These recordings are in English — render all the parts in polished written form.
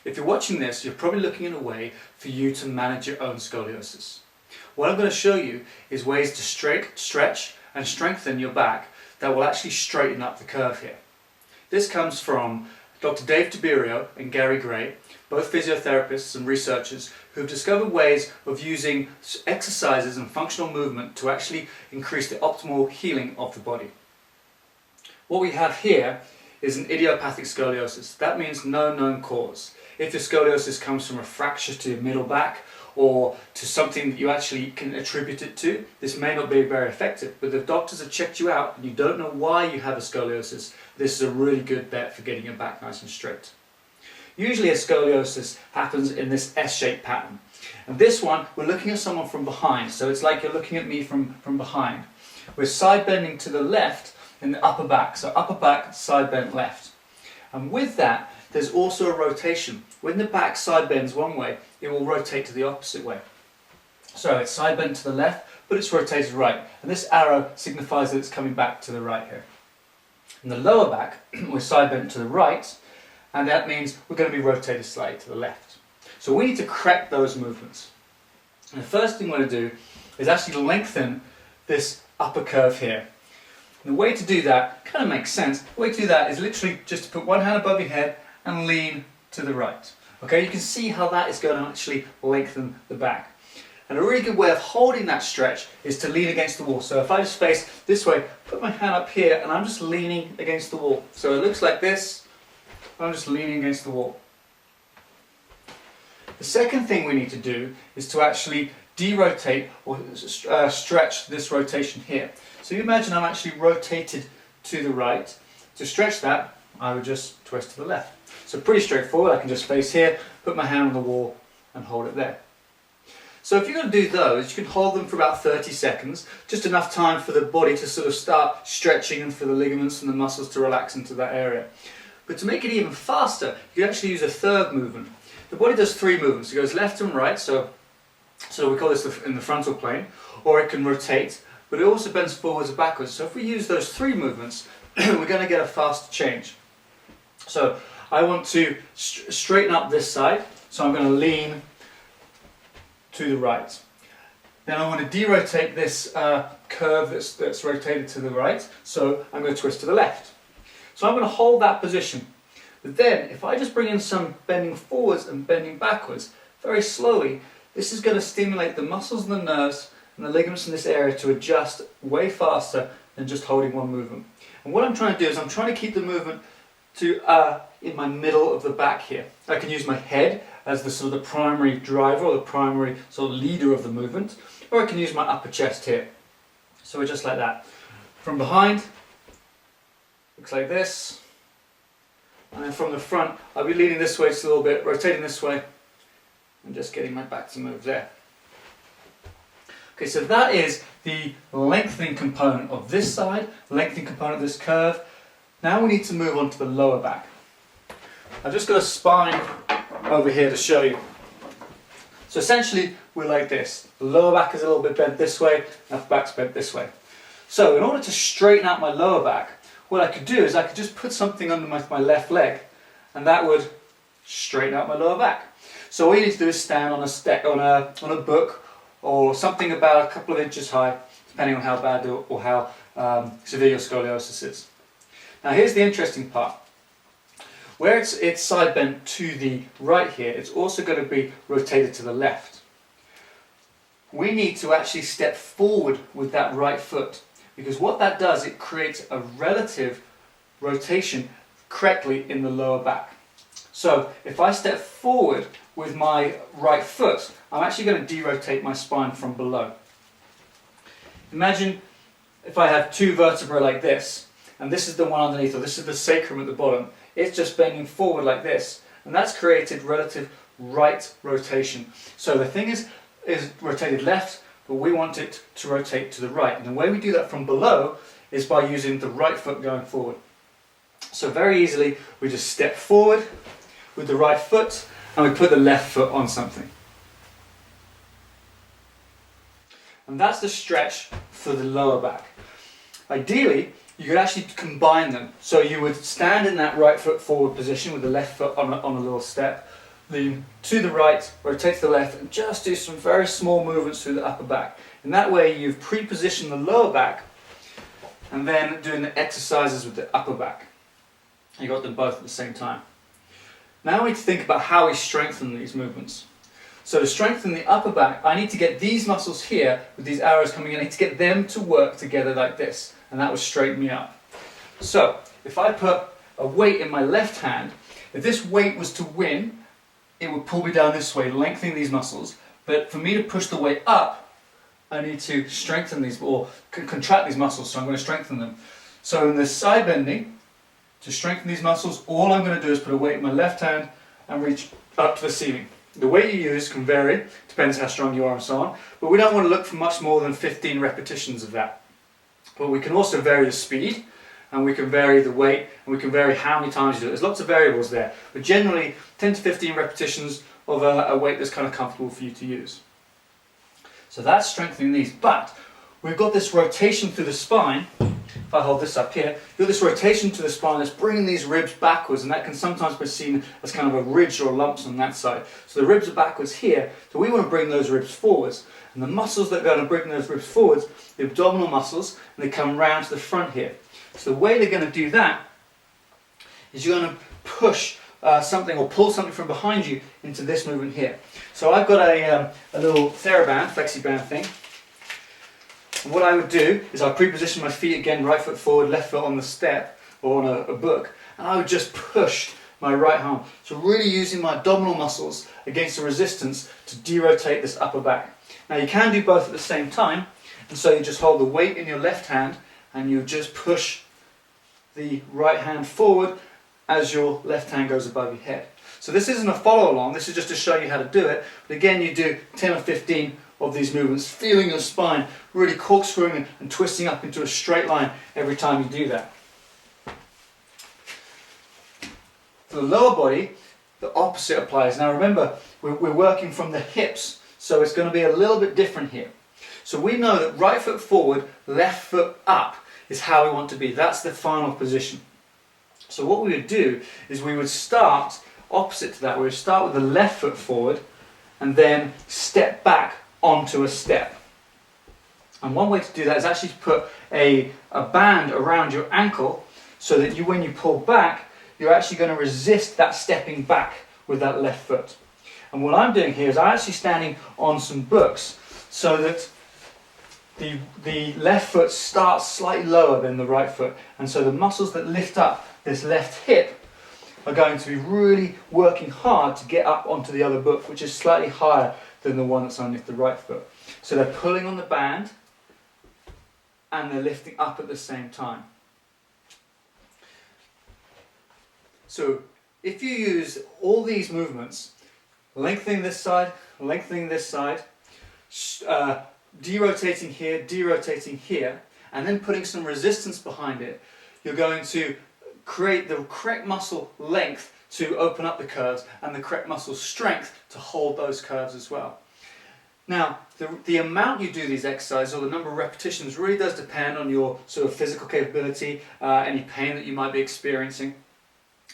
If you're watching this, you're probably looking at a way for you to manage your own scoliosis. What I'm going to show you is ways to stretch and strengthen your back that will actually straighten up the curve here. This comes from Dr. Dave Tiberio and Gary Gray, both physiotherapists and researchers who've discovered ways of using exercises and functional movement to actually increase the optimal healing of the body. What we have here is an idiopathic scoliosis. That means no known cause. If your scoliosis comes from a fracture to your middle back or to something that you actually can attribute it to, this may not be very effective. But if doctors have checked you out and you don't know why you have a scoliosis, this is a really good bet for getting your back nice and straight. Usually a scoliosis happens in this S-shaped pattern. And this one, we're looking at someone from behind. So it's like you're looking at me from behind. We're side bending to the left in the upper back. So upper back, side bend left. And with that, there's also a rotation. When the back side bends one way, it will rotate to the opposite way. So it's side bend to the left, but it's rotated right. And this arrow signifies that it's coming back to the right here. In the lower back, we're side bent to the right, and that means we're going to be rotated slightly to the left. So we need to correct those movements. And the first thing we're going to do is actually lengthen this upper curve here. And the way to do that kind of makes sense. The way to do that is literally just to put one hand above your head and lean to the right. Okay, you can see how that is going to actually lengthen the back. And a really good way of holding that stretch is to lean against the wall. So if I just face this way, put my hand up here and I'm just leaning against the wall. So it looks like this, I'm just leaning against the wall. The second thing we need to do is to actually derotate or stretch this rotation here. So you imagine I'm actually rotated to the right. To stretch that, I would just twist to the left. So pretty straightforward. I can just face here, put my hand on the wall and hold it there. So if you're going to do those, you can hold them for about 30 seconds, just enough time for the body to sort of start stretching and for the ligaments and the muscles to relax into that area. But to make it even faster, you can actually use a third movement. The body does three movements. It goes left and right, so we call this in the frontal plane, or it can rotate, but it also bends forwards and backwards. So if we use those three movements, we're going to get a faster change. So I want to straighten up this side, so I'm going to lean to the right. Then I want to derotate this curve that's rotated to the right, so I'm going to twist to the left. So I'm going to hold that position. But then, if I just bring in some bending forwards and bending backwards, very slowly, this is going to stimulate the muscles and the nerves and the ligaments in this area to adjust way faster than just holding one movement. And what I'm trying to do is I'm trying to keep the movement to in my middle of the back here. I can use my head as the sort of the primary driver or the primary sort of leader of the movement, or I can use my upper chest here. So we're just like that. From behind, looks like this. And then from the front, I'll be leaning this way just a little bit, rotating this way, and just getting my back to move there. Okay, so that is the lengthening component of this side, lengthening component of this curve. Now we need to move on to the lower back. I've just got a spine over here to show you. So essentially, we're like this. The lower back is a little bit bent this way, and the back's bent this way. So in order to straighten out my lower back, what I could do is I could just put something under my left leg, and that would straighten out my lower back. So all you need to do is stand on a book or something about a couple of inches high, depending on how bad or how severe your scoliosis is. Now here's the interesting part. Where it's side bent to the right here, it's also going to be rotated to the left. We need to actually step forward with that right foot, because what that does, it creates a relative rotation correctly in the lower back. So if I step forward with my right foot, I'm actually going to derotate my spine from below. Imagine if I have two vertebrae like this, and this is the one underneath, or this is the sacrum at the bottom. It's just bending forward like this, and that's created relative right rotation. So the thing is rotated left, but we want it to rotate to the right. And the way we do that from below is by using the right foot going forward. So very easily, we just step forward with the right foot, and we put the left foot on something. And that's the stretch for the lower back. Ideally, you could actually combine them. So you would stand in that right foot forward position with the left foot on a little step, lean to the right, rotate to the left, and just do some very small movements through the upper back. In that way you've pre-positioned the lower back and then doing the exercises with the upper back. You got them both at the same time. Now we need to think about how we strengthen these movements. So to strengthen the upper back, I need to get these muscles here with these arrows coming in, I need to get them to work together like this, and that will straighten me up. So if I put a weight in my left hand, if this weight was to win, it would pull me down this way, lengthening these muscles. But for me to push the weight up, I need to strengthen these, or contract these muscles, so I'm going to strengthen them. So in this side bending, to strengthen these muscles, all I'm going to do is put a weight in my left hand and reach up to the ceiling. The weight you use can vary, depends how strong you are and so on, but we don't want to look for much more than 15 repetitions of that. But we can also vary the speed, and we can vary the weight, and we can vary how many times you do it. There's lots of variables there, but generally 10 to 15 repetitions of a weight that's kind of comfortable for you to use. So that's strengthening these, but we've got this rotation through the spine. If I hold this up here, you've got this rotation to the spine that's bringing these ribs backwards, and that can sometimes be seen as kind of a ridge or lumps on that side. So the ribs are backwards here, so we want to bring those ribs forwards. And the muscles that are going to bring those ribs forwards, the abdominal muscles, and they come round to the front here. So the way they're going to do that is you're going to push something or pull something from behind you into this movement here. So I've got a little TheraBand, FlexiBand thing. And what I would do is I'd pre-position my feet again, right foot forward, left foot on the step or on a book, and I would just push my right arm. So really using my abdominal muscles against the resistance to derotate this upper back. Now you can do both at the same time, and so you just hold the weight in your left hand and you just push the right hand forward as your left hand goes above your head. So this isn't a follow along, this is just to show you how to do it, but again you do 10 or 15 of these movements, feeling your spine really corkscrewing and twisting up into a straight line every time you do that. For the lower body, the opposite applies. Now remember, we're working from the hips, so it's going to be a little bit different here. So we know that right foot forward, left foot up is how we want to be. That's the final position. So what we would do is we would start opposite to that. We would start with the left foot forward and then step back onto a step. And one way to do that is actually to put a band around your ankle so that when you pull back, you're actually going to resist that stepping back with that left foot. And what I'm doing here is I'm actually standing on some books so that the left foot starts slightly lower than the right foot, and so the muscles that lift up this left hip are going to be really working hard to get up onto the other book, which is slightly higher than the one that's underneath the right foot. So they're pulling on the band and they're lifting up at the same time. So if you use all these movements, lengthening this side, derotating here, and then putting some resistance behind it, you're going to create the correct muscle length to open up the curves and the correct muscle strength to hold those curves as well. Now, the amount you do these exercises, or the number of repetitions, really does depend on your sort of physical capability, any pain that you might be experiencing.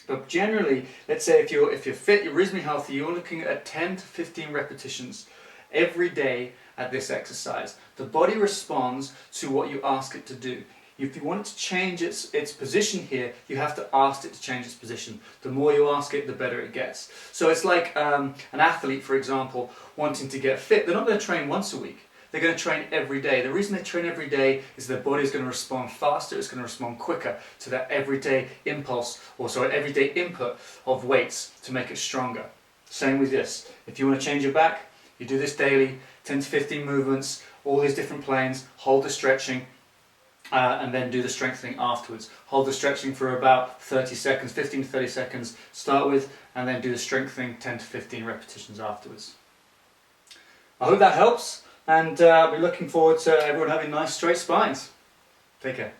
But generally, let's say if you're fit, you're reasonably healthy, you're looking at 10 to 15 repetitions every day at this exercise. The body responds to what you ask it to do. If you want it to change its position here, you have to ask it to change its position. The more you ask it, the better it gets. So it's like an athlete, for example, wanting to get fit. They're not going to train once a week. They're going to train every day. The reason they train every day is their body is going to respond faster, it's going to respond quicker to that everyday impulse, or sorry, everyday input of weights to make it stronger. Same with this. If you want to change your back, you do this daily, 10 to 15 movements, all these different planes, hold the stretching, and then do the strengthening afterwards. Hold the stretching for about 30 seconds, 15 to 30 seconds, start with, and then do the strengthening 10 to 15 repetitions afterwards. I hope that helps, and I'll be looking forward to everyone having nice straight spines. Take care.